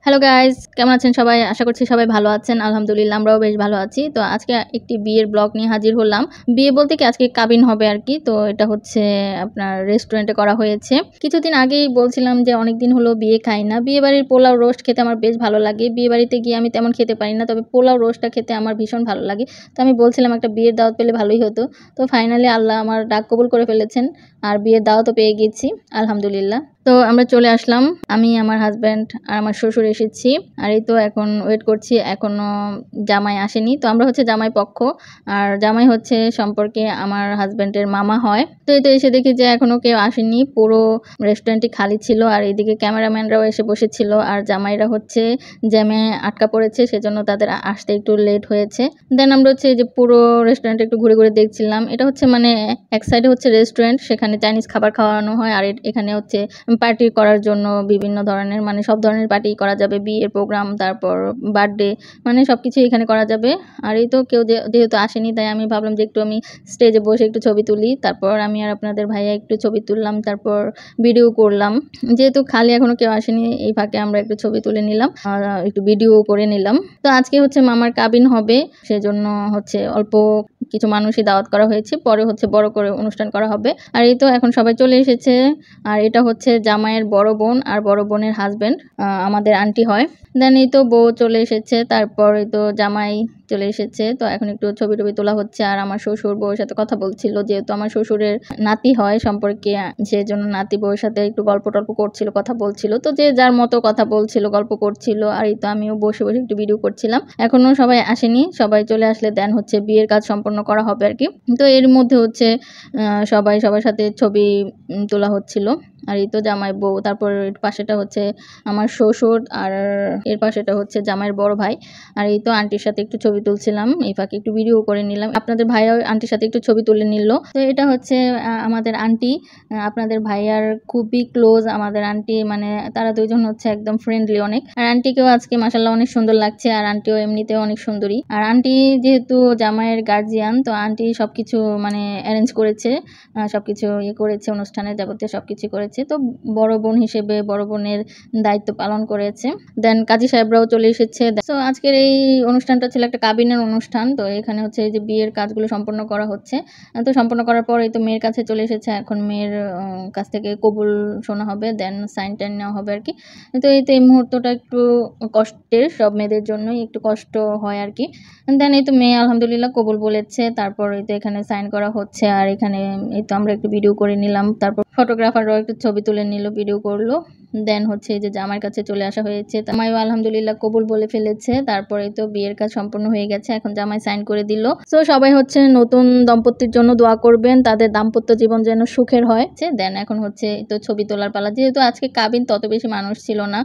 Hello guys, কেমন আছেন সবাই? আশা করছি সবাই ভালো আছেন। আলহামদুলিল্লাহ আমরাও বেশ ভালো আছি। তো আজকে একটি বিয়ের ব্লগ নিয়ে হাজির হলাম। বিয়ে বলতে কি আজকে কাবিন হবে আরকি। তো এটা হচ্ছে আপনার রেস্টুরেন্টে করা হয়েছে। কিছুদিন আগেই বলছিলাম যে অনেকদিন হলো বিয়ে খাই না। বিয়েবাড়ির পোলাও রোস্ট খেতে আমার বেশ ভালো লাগে। বিয়েবাড়িতে গিয়ে আমি তেমন খেতে পারি না। তবে পোলাও রোস্টটা খেতে আমার ভীষণ ভালো লাগে। তো আমি বলছিলাম একটা বিয়ের দাওয়াত পেলে ভালোই হতো। তো ফাইনালি আল্লাহ আমার ডাক কবুল করে ফেলেছেন। আর বিয়ের দাওয়াতও পেয়ে গেছি আলহামদুলিল্লাহ। তো আমরা চলে আসলাম। আমি, আমার হাজব্যান্ড আর আমার শ্বশুর এসেছি। আর এই তো এখন ওয়েট করছি, এখনো জামাই আসেনি। তো আমরা হচ্ছে জামাই পক্ষ, আর জামাই হচ্ছে সম্পর্কে আমার হাজব্যান্ডের মামা হয়। তো এই তো এসে দেখি যে এখনো কেউ আসেনি, পুরো রেস্টুরেন্টটি খালি ছিল। আর এইদিকে ক্যামেরাম্যানরাও এসে বসেছিল, আর জামাইরা হচ্ছে জ্যামে আটকা পড়েছে, সেজন্য তাদের আসতে একটু লেট হয়েছে। দেন আমরা হচ্ছে যে পুরো রেস্টুরেন্ট একটু ঘুরে ঘুরে দেখছিলাম। এটা হচ্ছে মানে এক সাইডে হচ্ছে রেস্টুরেন্ট, সেখানে চাইনিজ খাবার খাওয়ানো হয়। আর এখানে হচ্ছে পার্টি করার জন্য বিভিন্ন ধরনের মানে সব ধরনের পার্টি করা যাবে, বিয়ের প্রোগ্রাম, তারপর বার্থডে, মানে সব কিছুই এখানে করা যাবে। আর এই তো কেউ যেহেতু আসেনি, তাই আমি ভাবলাম যে একটু আমি স্টেজে বসে একটু ছবি তুলি। তারপর আমি আর আপনাদের ভাইয়া একটু ছবি তুললাম, তারপর ভিডিও করলাম। যেহেতু খালি এখনো কেউ আসেনি, এই ফাঁকে আমরা একটু ছবি তুলে নিলাম আর একটু ভিডিও করে নিলাম। তো আজকে হচ্ছে মামার কাবিন হবে, সেজন্য হচ্ছে অল্প কিছু মানুষই দাওয়াত করা হয়েছে, পরে হচ্ছে বড় করে অনুষ্ঠান করা হবে। আর এই তো এখন সবাই চলে এসেছে। আর এটা হচ্ছে জামাইয়ের বড় বোন আর বড় বোনের হাজব্যান্ড, আমাদের আন্টি হয়। দেন এই তো বউ চলে এসেছে, তারপর এই তো জামাই চলে এসেছে। তো এখন একটু ছবি টবি তোলা হচ্ছে। আর আমার শ্বশুর বউয়ের সাথে কথা বলছিল, যেহেতু আমার শ্বশুরের নাতি হয় সম্পর্কে, সেই জন্য নাতি বউয়ের সাথে একটু গল্প টল্প করছিল, কথা বলছিল। তো যে যার মতো কথা বলছিল, গল্প করছিল। আর এই তো আমিও বসে বসে একটু ভিডিও করছিলাম। এখনো সবাই আসেনি, সবাই চলে আসলে দেন হচ্ছে বিয়ের কাজ সম্পন্ন করা হবে আর কি। তো এর মধ্যে হচ্ছে সবাই সবার সাথে ছবি তোলা হচ্ছিল। আর এই তো জামাই বউ, তারপর এর পাশেটা হচ্ছে আমার শ্বশুর, আর এর পাশেটা হচ্ছে জামাইয়ের বড় ভাই। আর এই তো আন্টির সাথে একটু ছবি তুলছিলাম, এই ফাঁকে একটু ভিডিও করে নিলাম। আপনাদের ভাইয়া আন্টির সাথে একটু ছবি তুলে নিল। তো এটা হচ্ছে আমাদের আন্টি, আপনাদের ভাইয়ার খুবই ক্লোজ আমাদের আন্টি, মানে তারা দুইজন হচ্ছে একদম ফ্রেন্ডলি অনেক। আর আন্টিকেও আজকে মাশাআল্লাহ অনেক সুন্দর লাগছে, আর আন্টিও এমনিতেও অনেক সুন্দরী। আর আন্টি যেহেতু জামাইয়ের গার্জিয়ান, তো আন্টি সবকিছু মানে অ্যারেঞ্জ করেছে, সবকিছু করেছে, অনুষ্ঠানের যাবতীয় সবকিছু করেছে। তো বড় বোন হিসেবে বড় বোনের দায়িত্ব পালন করেছে। দেন কাজী সাহেবরাও চলে এসেছে। তো আজকের এই অনুষ্ঠানটা ছিল একটা কাবিনের অনুষ্ঠান। তো এখানে হচ্ছে এই যে বিয়ের কাজগুলো সম্পন্ন করা হচ্ছে। তো সম্পন্ন করার পর এই তো মেয়ের কাছে চলে এসেছে, এখন মেয়ের কাছ থেকে কবুল শোনা হবে, দেন সাইন টাইন নেওয়া হবে আর কি। তো এই মুহূর্তটা একটু কষ্টের, সব মেয়েদের জন্যই একটু কষ্ট হয় আর কি। দেন এই তো মেয়ে আলহামদুলিল্লাহ কবুল বলেছে। তারপর এই তো এখানে সাইন করা হচ্ছে, আর এখানে এই তো আমরা একটু ভিডিও করে নিলাম। তারপর ফটোগ্রাফাররাও একটু ছবি তুলে নিল, ভিডিও করলো। দেন হচ্ছে এই যে জামাইয়ের কাছে চলে আসা হয়েছে, জামাইও আলহামদুলিল্লাহ কবুল বলে ফেলেছে। তারপরে তো বিয়ের কাজ সম্পূর্ণ হয়ে গেছে, এখন জামাই সাইন করে দিল। তো সবাই হচ্ছে নতুন দম্পতির জন্য দোয়া করবেন, তাদের দাম্পত্য জীবন যেন সুখের হয়। দেন এখন হচ্ছে তো ছবি তোলার পালা। যেহেতু আজকে কাবিন, তত বেশি মানুষ ছিল না,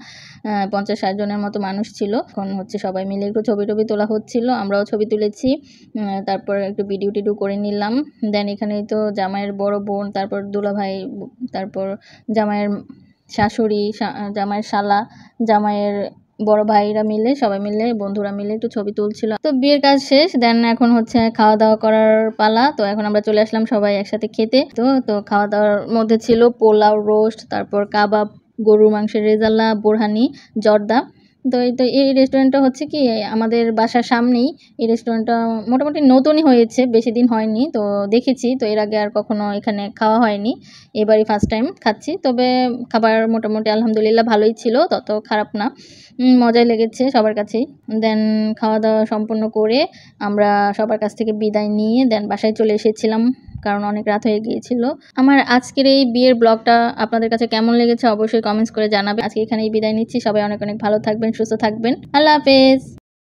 50-60 জনের মতো মানুষ ছিল। এখন হচ্ছে সবাই মিলে একটু ছবি টবি তোলা হচ্ছিল, আমরাও ছবি তুলেছি। তারপর একটু ভিডিও টিডিও করে নিলাম। দেন এখানে তো জামাইয়ের বড় বোন, তারপর দুলাভাই, তারপর জামাইয়ের শাশুড়ি, জামাইয়ের শালা, জামাইয়ের বড় ভাইরা মিলে, সবাই মিলে, বন্ধুরা মিলে একটু ছবি তুলছিল। তো বিয়ের কাজ শেষ, দেন এখন হচ্ছে খাওয়া দাওয়া করার পালা। তো এখন আমরা চলে আসলাম সবাই একসাথে খেতে। তো খাওয়া দাওয়ার মধ্যে ছিল পোলাও, রোস্ট, তারপর কাবাব, গরুর মাংসের রেজালা, বোরহানি, জর্দা। তো এই রেস্টুরেন্টটা হচ্ছে কি আমাদের বাসার সামনেই। এই রেস্টুরেন্টটা মোটামুটি নতুনই হয়েছে, বেশি দিন হয়নি। তো দেখেছি, তো এর আগে আর কখনো এখানে খাওয়া হয়নি, এবারই ফার্স্ট টাইম খাচ্ছি। তবে খাবার মোটামুটি আলহামদুলিল্লাহ ভালোই ছিল, তত খারাপ না, মজাই লেগেছে সবার কাছেই। দেন খাওয়া দাওয়া সম্পূর্ণ করে আমরা সবার কাছ থেকে বিদায় নিয়ে দেন বাসায় চলে এসেছিলাম, কারণ অনেক রাত হয়ে গিয়েছিল। আমার আজকের এই বিয়ের ব্লগটা আপনাদের কাছে কেমন লেগেছে অবশ্যই কমেন্টস করে জানাবেন। আজকে এখানেই বিদায় নিচ্ছি, সবাই অনেক অনেক ভালো থাকবেন, সুস্থ থাকবেন। আল্লাহ হাফেজ।